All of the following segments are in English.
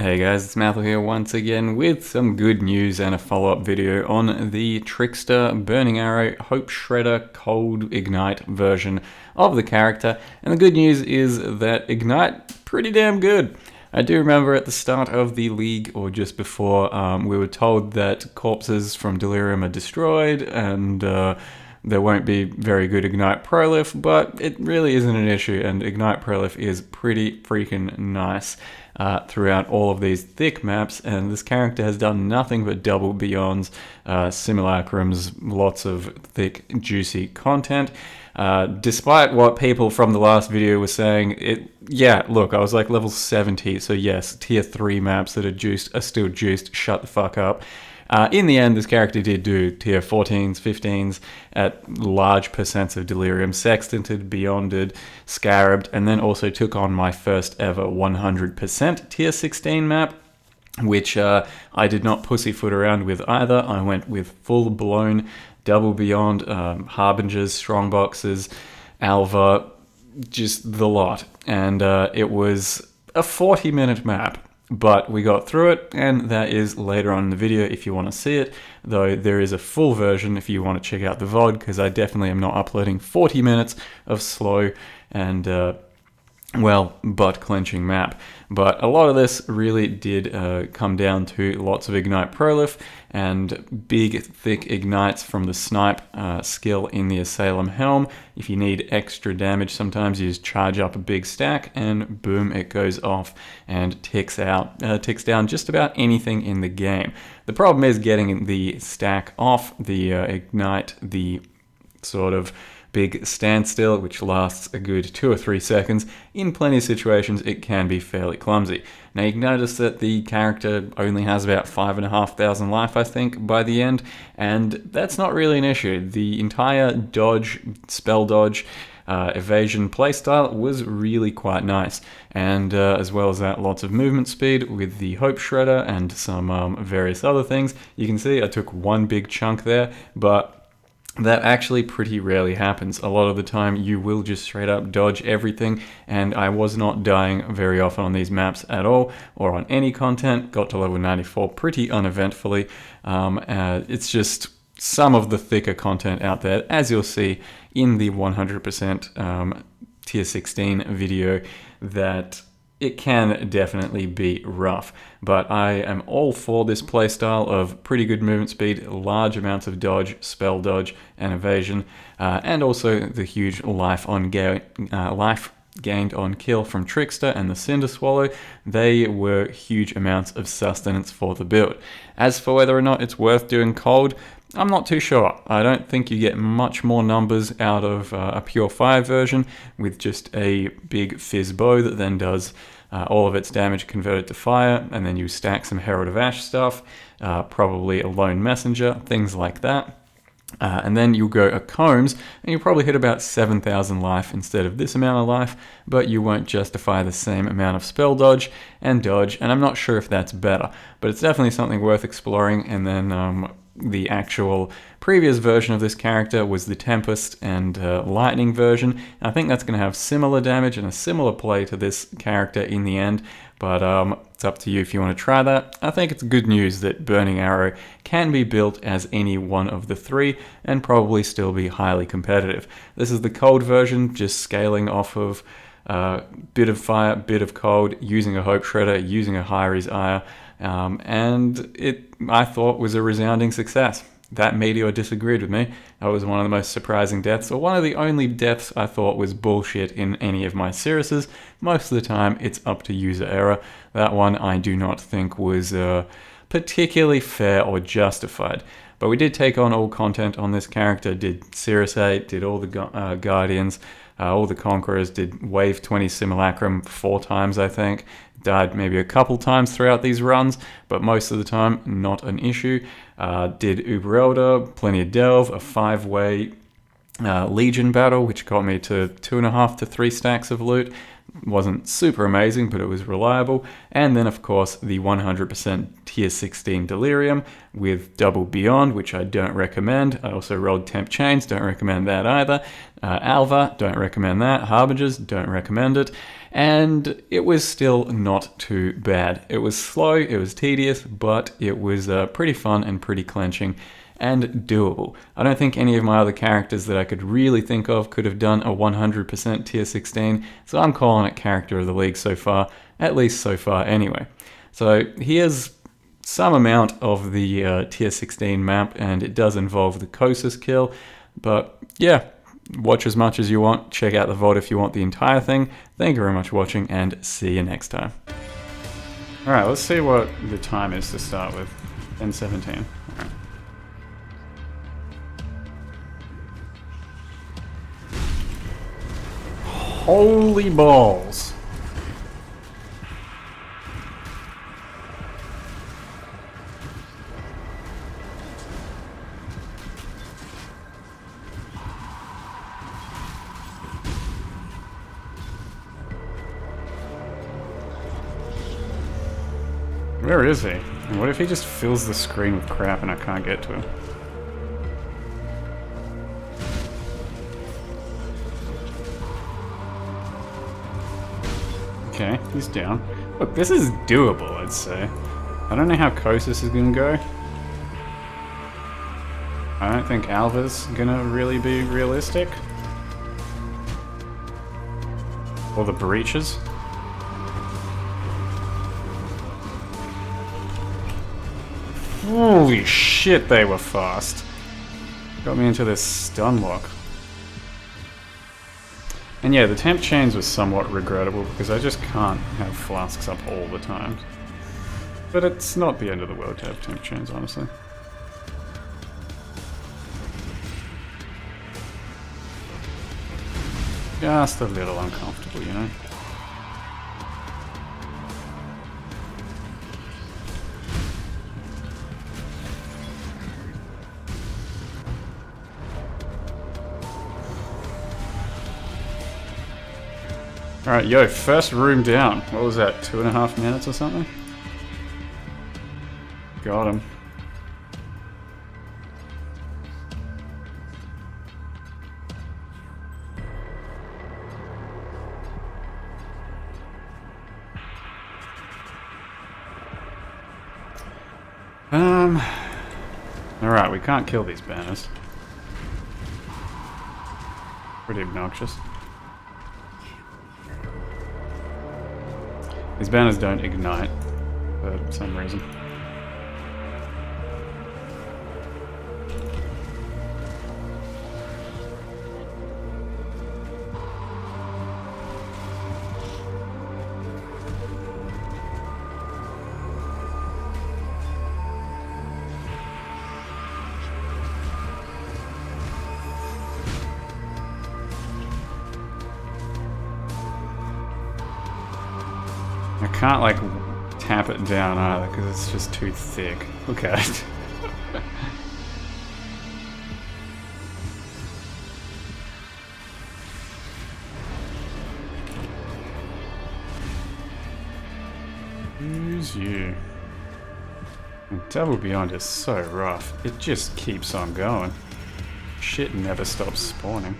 Hey guys, it's Mathel here once again with some good news and a follow-up video on the Trickster, Burning Arrow, Hope Shredder, Cold Ignite version of the character. And the good news is that Ignite, pretty damn good. I do remember at the start of the league, or just before, we were told that corpses from Delirium are destroyed and there won't be very good Ignite Prolif, but it really isn't an issue, and Ignite Prolif is pretty freaking nice throughout all of these thick maps, and this character has done nothing but double beyonds, simulacrums, lots of thick, juicy content. Despite what people from the last video were saying, look, I was like level 70, so yes, tier 3 maps that are juiced are still juiced, shut the fuck up. In the end, this character did do tier 14s, 15s at large percents of Delirium, Sextanted, Beyonded, Scarabed, and then also took on my first ever 100% tier 16 map, which I did not pussyfoot around with either. I went with full-blown double beyond, Harbingers, Strongboxes, Alva, just the lot. And it was a 40-minute map. But we got through it, and that is later on in the video if you want to see it, though there is a full version if you want to check out the VOD, because I definitely am not uploading 40 minutes of slow and, butt-clenching map. But a lot of this really did come down to lots of Ignite Prolif and big, thick ignites from the snipe skill in the Asylum Helm. If you need extra damage, sometimes you just charge up a big stack and boom, it goes off and ticks down just about anything in the game. The problem is getting the stack off the ignite, the sort of big standstill, which lasts a good 2 or 3 seconds. In plenty of situations, it can be fairly clumsy. Now, you can notice that the character only has about 5,500 life, I think, by the end, and that's not really an issue. The entire dodge, spell dodge, evasion playstyle was really quite nice, and as well as that, lots of movement speed with the Hope Shredder and some various other things. You can see I took one big chunk there, but that actually pretty rarely happens. A lot of the time you will just straight up dodge everything, and I was not dying very often on these maps at all, or on any content. Got to level 94 pretty uneventfully. It's just some of the thicker content out there, as you'll see in the 100% tier 16 video, that it can definitely be rough, but I am all for this playstyle of pretty good movement speed, large amounts of dodge, spell dodge, and evasion, and also the huge life gained on kill from Trickster and the Cinder Swallow. They were huge amounts of sustenance for the build. As for whether or not it's worth doing cold, I'm not too sure. I don't think you get much more numbers out of a pure fire version with just a big fizz bow that then does all of its damage converted to fire, and then you stack some Herald of Ash stuff, probably a Lone Messenger, things like that. And then you'll go a Combs, and you'll probably hit about 7,000 life instead of this amount of life, but you won't justify the same amount of spell dodge, and I'm not sure if that's better, but it's definitely something worth exploring. And then the actual previous version of this character was the Tempest and Lightning version. I think that's going to have similar damage and a similar play to this character in the end, but it's up to you if you want to try that. I think it's good news that Burning Arrow can be built as any one of the three and probably still be highly competitive. This is the cold version, just scaling off of bit of fire, bit of cold, using a Hope Shredder, using a Hyri's Ire, and it, I thought, was a resounding success. That Meteor disagreed with me. That was one of the most surprising deaths, or one of the only deaths I thought was bullshit in any of my series. Most of the time, it's up to user error. That one I do not think was particularly fair or justified. But we did take on all content on this character, did Cirrus 8, did all the Guardians, all the Conquerors, did Wave 20 Simulacrum 4 times, I think. Died maybe a couple times throughout these runs, but most of the time, not an issue. Did Uber Elder, plenty of Delve, a 5-way Legion battle, which got me to 2.5 to 3 stacks of loot. Wasn't super amazing, but it was reliable. And then, of course, the 100% tier 16 Delirium with double Beyond, which I don't recommend. I also rolled Temp Chains, don't recommend that either. Alva, don't recommend that. Harbingers, don't recommend it. and it was still not too bad. It was slow, it was tedious, but it was pretty fun and pretty clenching and doable. I don't think any of my other characters that I could really think of could have done a 100% tier 16, so I'm calling it character of the league so far, at least so far anyway. So here's some amount of the tier 16 map, and it does involve the Kosis kill, but yeah, watch as much as you want, check out the VOD if you want the entire thing. Thank you very much for watching, and see you next time. Alright, let's see what the time is to start with. 10:17. Alright. Holy balls. Where is he? And what if he just fills the screen with crap and I can't get to him? Okay, he's down. Look, this is doable, I'd say. I don't know how Kosis is gonna go. I don't think Alva's gonna really be realistic. Or the breaches. Holy shit, they were fast. Got me into this stun lock. And yeah, the temp chains was somewhat regrettable because I just can't have flasks up all the time. But it's not the end of the world to have temp chains, honestly. Just a little uncomfortable, you know? Alright, yo, first room down. What was that, 2.5 minutes or something? Got him. Alright, we can't kill these banners. Pretty obnoxious. These banners don't ignite for some reason. I can't, like, tap it down either, because it's just too thick. Look at it. Who's you? The Devil Beyond is so rough. It just keeps on going. Shit never stops spawning.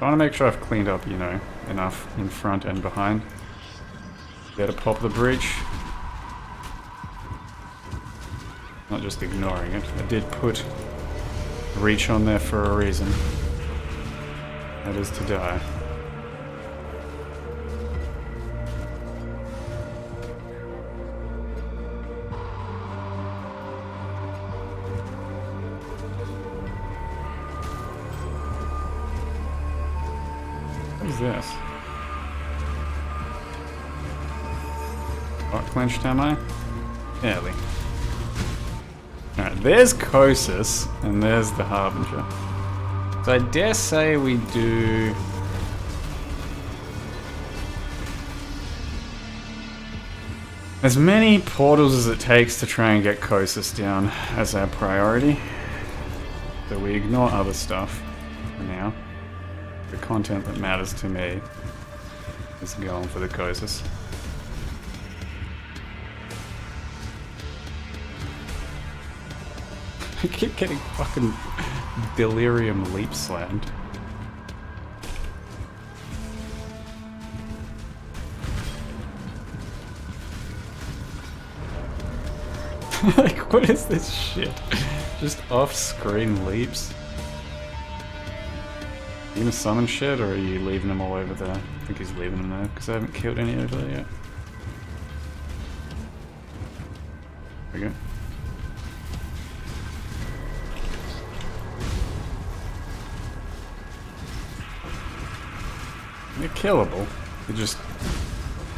I want to make sure I've cleaned up, you know, enough in front and behind. There to pop the breach. Not just ignoring it. I did put breach on there for a reason. That is to die. What is this? What clenched am I? Barely. Alright, there's Kosis, and there's the Harbinger. So I dare say we do... as many portals as it takes to try and get Kosis down as our priority. So we ignore other stuff for now. The content that matters to me is going for the Kosis. I keep getting fucking Delirium leap slammed. Like, what is this shit? Just off-screen leaps? Are you gonna summon shit, or are you leaving them all over there? I think he's leaving them there, because I haven't killed any over there yet. There we go. They're killable. They're just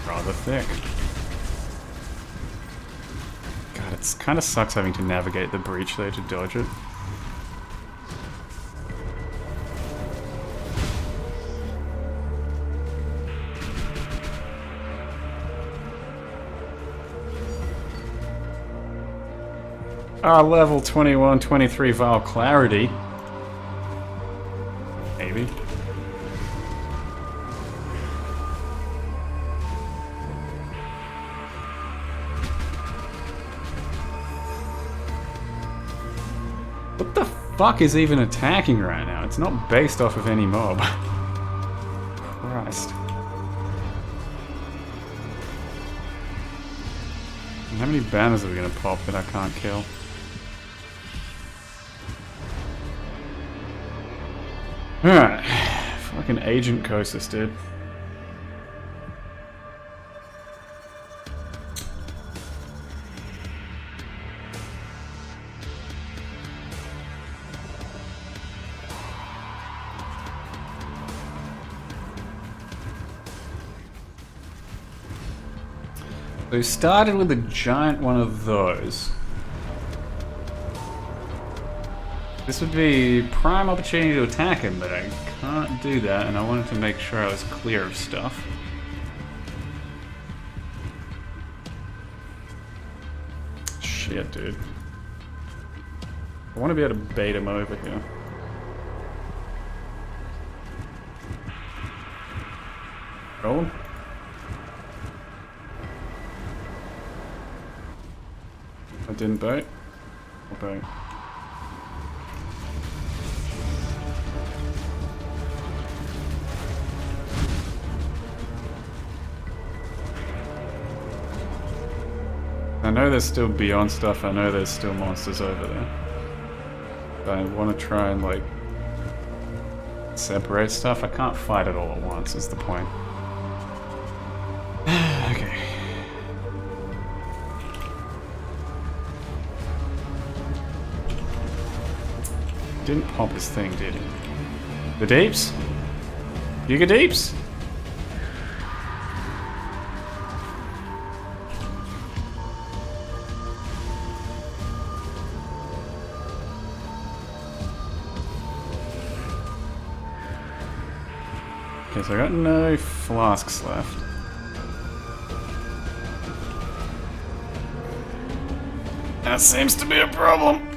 rather thick. God, it kind of sucks having to navigate the breach though to dodge it. Level 21, 23 Vial Clarity. Maybe. What the fuck is even attacking right now? It's not based off of any mob. Christ. How many banners are we gonna pop that I can't kill? Alright. Fucking Agent Kosis, dude. We started with a giant one of those. This would be prime opportunity to attack him, but I can't do that, and I wanted to make sure I was clear of stuff. Shit, dude. I want to be able to bait him over here. Roll him. I didn't bait. I'll bait. I know there's still beyond stuff, I know there's still monsters over there. But I want to try and, like, separate stuff. I can't fight it all at once, is the point. Okay. Didn't pop his thing, did he? The deeps? Giga deeps? Okay, so I got no flasks left. That seems to be a problem.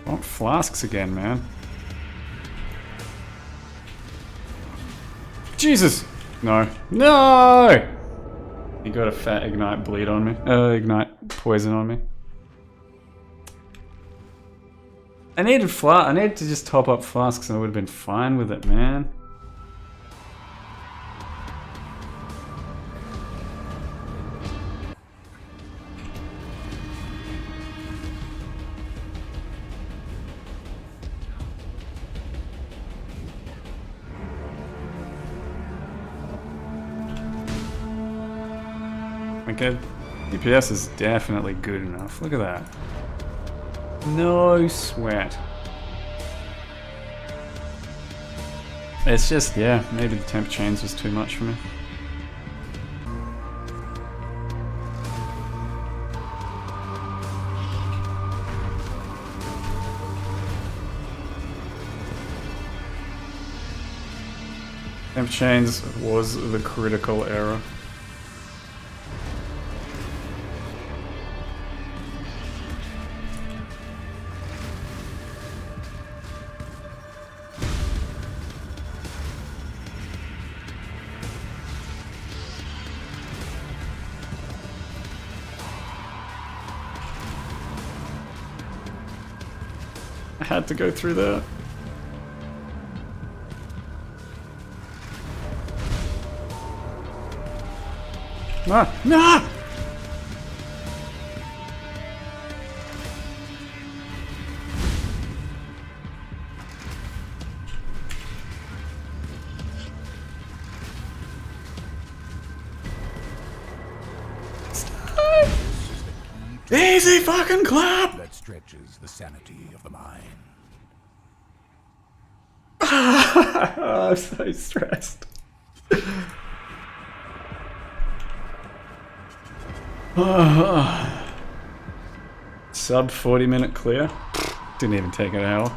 Want flasks again, man. Jesus! No. No! He got a fat ignite bleed on me. Ignite poison on me. I needed to just top up flasks and I would have been fine with it, man. Okay, DPS is definitely good enough. Look at that. No sweat. It's just, yeah, maybe the temp chains was too much for me. Temp chains was the critical error. I had to go through that. Ah! Nah! Easy fucking clap! That stretches the sanity of the mind. I'm so stressed. Sub 40-minute clear. Didn't even take an hour.